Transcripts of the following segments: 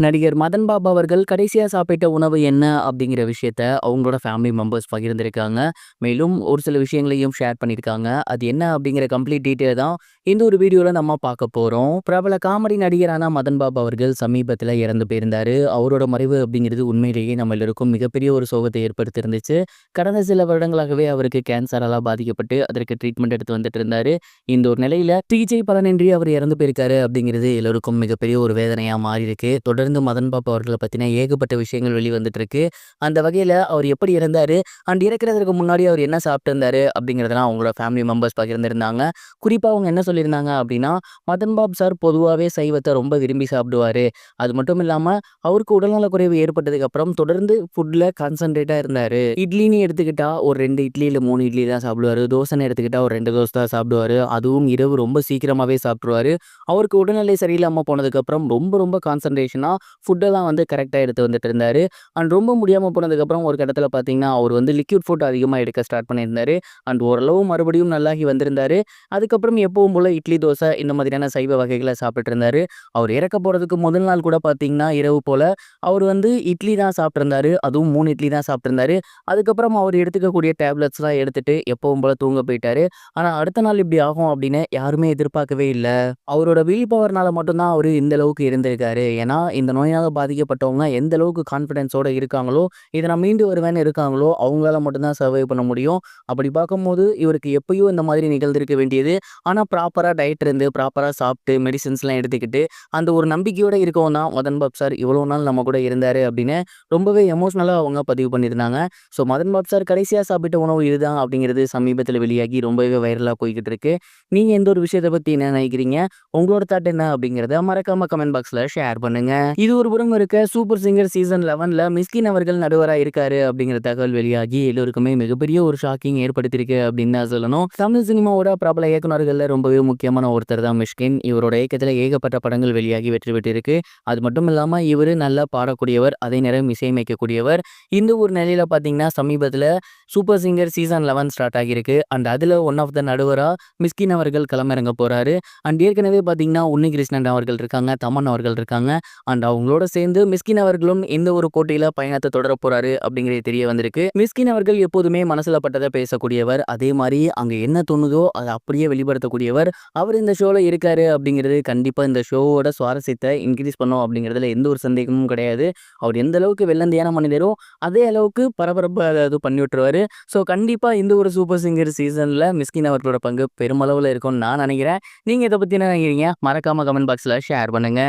நடிகர் மதன் பாபு அவர்கள் கடைசியா சாப்பிட்ட உணவு என்ன அப்படிங்கிற விஷயத்த அவங்களோட ஃபேமிலி மெம்பர்ஸ் பகிர்ந்திருக்காங்க. மேலும் ஒரு சில விஷயங்களையும் ஷேர் பண்ணியிருக்காங்க. அது என்ன அப்படிங்கிற கம்ப்ளீட் டீட்டெயில் தான் இந்த ஒரு வீடியோல நம்ம பார்க்க போறோம். பிரபல காமெடி நடிகரான மதன் பாபு அவர்கள் சமீபத்துல இறந்து போயிருந்தாரு. அவரோட மறைவு அப்படிங்கிறது உண்மையிலேயே நம்ம எல்லாருக்கும் மிகப்பெரிய ஒரு சோகத்தை ஏற்படுத்தியிருந்துச்சு. கடந்த சில வருடங்களாகவே அவருக்கு கேன்சரால பாதிக்கப்பட்டு அதற்கு ட்ரீட்மெண்ட் எடுத்து வந்துட்டு இருந்தாரு. இந்த ஒரு நிலையில சிகிச்சை பலனின்றி அவர் இறந்து போயிருக்காரு அப்படிங்கிறது எல்லோருக்கும் மிகப்பெரிய ஒரு வேதனையா மாறி இருக்கு. தொடர்ந்து மதன் பாபு அவர்களை பத்தின ஏகப்பட்ட விஷயங்கள் வெளிவந்துட்டு இருக்கு. அந்த வகையில அவர் எப்படி இறந்தாரு அண்ட் இறக்கிறதுக்கு முன்னாடி அவர் என்ன சாப்பிட்டு இருந்தாரு அப்படிங்கிறதெல்லாம் அவங்களோட ஃபேமிலி மெம்பர்ஸ் பகிர்ந்திருந்தாங்க. குறிப்பா அவங்க என்ன சொல்லியிருந்தாங்க அப்படின்னா, மதன் பாபு சார் பொதுவாகவே சைவத்தை ரொம்ப விரும்பி சாப்பிடுவாரு. அது மட்டும் இல்லாம அவருக்கு உடல்நல குறைவு ஏற்பட்டதுக்கு அப்புறம் தொடர்ந்து ஃபுட்ல கான்சென்ட்ரேட்டா இருந்தாரு. இட்லின்னு எடுத்துக்கிட்டா ஒரு 2 இட்லி இல்ல 3 இட்லி தான் சாப்பிடுவாரு. தோசைன்னு எடுத்துக்கிட்டா ஒரு 2 தோசை தான் சாப்பிடுவாரு. அதுவும் இரவு ரொம்ப சீக்கிரமாவே சாப்பிட்டுருவாரு. அவருக்கு உடல்நிலை சரியில்லாம போனதுக்கு அப்புறம் ரொம்ப ரொம்ப கான்சன்ட்ரேஷனா ஃபுட்டெல்லாம் வந்து கரெக்டா எடுத்து வந்துட்டு இருந்தாரு. அண்ட் ரொம்ப முடியாம போனதுக்கப்புறம் ஒரு கட்டத்தில பார்த்தீங்கன்னா, அவர் வந்து லிக்விட் ஃபுட் அதிகமா எடுக்க ஸ்டார்ட் பண்ணியிருந்தாரு. அண்ட் ஓரளவு மறுபடியும் நல்லாகி வந்திருந்தாரு. அதுக்கப்புறம் எப்பவும் போல இட்லி, தோசை இந்த மாதிரியான சைவ வகைகள சாப்பிட்டுட்டு இருந்தாரு. அவர் இறக்க போறதுக்கு முதல் நாள் கூட பார்த்தீங்கன்னா, இரவு போல அவர் வந்து இட்லி தான் சாப்பிட்டுருந்தாரு. அதுவும் 3 இட்லி தான் சாப்பிட்டுருந்தாரு. அதுக்கப்புறம் அவர் எடுத்துக்கக்கூடிய டேப்லெட்ஸ்லாம் எடுத்துட்டு எப்பவும் போல தூங்க போயிட்டாரு. ஆனா அடுத்த நாள் இப்படி ஆகும் அப்படின்னு யாருமே எதிர்பார்க்கவே இல்ல. அவரோட வில் பவர்னால மட்டும் தான் அவரு இந்த அளவுக்கு இருந்திருக்காரு. ஏன்னா இந்த நோயால பாதிக்கப்பட்டவங்க எந்த அளவுக்கு கான்ஃபிடன்ஸோட இருக்காங்களோ, இத நான் மீண்டு வருவேன்னு இருக்காங்களோ, அவங்களால மட்டும் தான் சர்வைவ் பண்ண முடியும். அப்படி பார்க்கும்போது இவருக்கு எப்பயோ இந்த மாதிரி நிகழ்ந்திருக்க வேண்டியது. ஆனா ப்ராப்பரா டயட் இருந்து, ப்ராப்பரா சாப்பிட்டு, மெடிசின்ஸ்லாம் எடுத்துக்கிட்டு, அந்த ஒரு நம்பிக்கையோட இருக்கவும் தான் மதன் பாபு சார் இவ்வளோ நாள் நம்ம கூட இருந்தாரு அப்படின்னு ரொம்பவே எமோஷனலா அவங்க பதிவு பண்ணியிருந்தாங்க. ஸோ மதன் பாபு சார் கடைசியா சாப்பிட்ட உணவு இதுதான் அப்படிங்கிறது சமீபத்தில வெளியாகி ரொம்பவே வைரலா போய்க்கிட்டு இருக்கு. நீங்க எந்த ஒரு விஷயத்த பத்தி என்ன நினைக்கிறீங்க? உங்களோட தாட் என்ன அப்படிங்கிறத மறக்காம கமெண்ட் பாக்ஸ்ல ஷேர் பண்ணுங்க. இது ஒரு புறம் இருக்க சூப்பர் சிங்கர் சீசன் 11ல மிஸ்கின் அவர்கள் நடுவரா இருக்காரு அப்படிங்கிற தகவல் வெளியாகி எல்லோருக்குமே மிகப்பெரிய ஒரு ஷாக்கிங் ஏற்படுத்தியிருக்கு அப்படின்னு தான் சொல்லணும். தமிழ் சினிமாவோட பிரபல இயக்குனர்கள்ல ரொம்பவே முக்கியமான ஒருத்தர் தான் மிஷ்கின். இவரோட இயக்கத்துல ஏகப்பட்ட படங்கள் வெளியாகி வெற்றி பெற்றிருக்கு. அது மட்டும் இல்லாம இவரு நல்லா பாடக்கூடியவர், அதே நேரம் இசையமைக்கக்கூடியவர். இந்த ஒரு நிலையில பாத்தீங்கன்னா சமீபத்துல சூப்பர் சிங்கர் சீசன் 11 ஸ்டார்ட் ஆகியிருக்கு. அண்ட் அதுல ஒன் ஆஃப் த நடுவரா மிஸ்கின் அவர்கள் களமிறங்க போறாரு. அண்ட் ஏற்கனவே பாத்தீங்கன்னா உன்னிகிருஷ்ணன் அவர்கள் இருக்காங்க, தமன் அவர்கள் இருக்காங்க. அண்ட் அவங்களோட சேர்ந்து மிஸ்கின் அவர்களும் இந்த ஒரு போட்டியில பயணத்தை தொடர போறாரு அப்படிங்கிறது தெரிய வந்திருக்கு. மிஸ்கின் அவர்கள் எப்போதுமே மனசுல பட்டதை பேசக்கூடியவர். அதே மாதிரி அங்க என்ன தோணுதோ அதை அப்படியே வெளிப்படுத்தக்கூடியவர். அவர் இந்த ஷோல இருக்காரு அப்படிங்கிறது கண்டிப்பா இந்த ஷோவோட சுவாரஸ்யத்தை இன்க்ரீஸ் பண்ணும் அப்படிங்கிறதுல எந்த ஒரு சந்தேகமும் கிடையாது. அவர் எந்த அளவுக்கு வெள்ளந்தியான மனிதரோ அதே அளவுக்கு பரபரப்பு அதாவது பண்ணி விட்டுருவாரு. ஸோ கண்டிப்பா இந்த ஒரு சூப்பர் சிங்கர் சீசன்ல மிஸ்கின் அவர்களோட பங்கு பெருமளவுல இருக்கும்னு நான் நினைக்கிறேன். நீங்க இதை பத்தி என்ன நினைக்கிறீங்க? மறக்காம கமெண்ட் பாக்ஸ்ல ஷேர் பண்ணுங்க.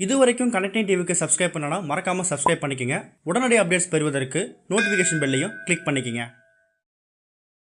இது வரைக்கும் கனெக்டிங் டிவிக்கு சப்ஸ்கிரைப் பண்ணனா மறக்காமல் சப்ஸ்கிரைப் பண்ணிக்கங்க. உடனடி அப்டேட்ஸ் பெறுவதற்கு நோட்டிஃபிகேஷன் பெல்லையும் கிளிக் பண்ணிக்கங்க.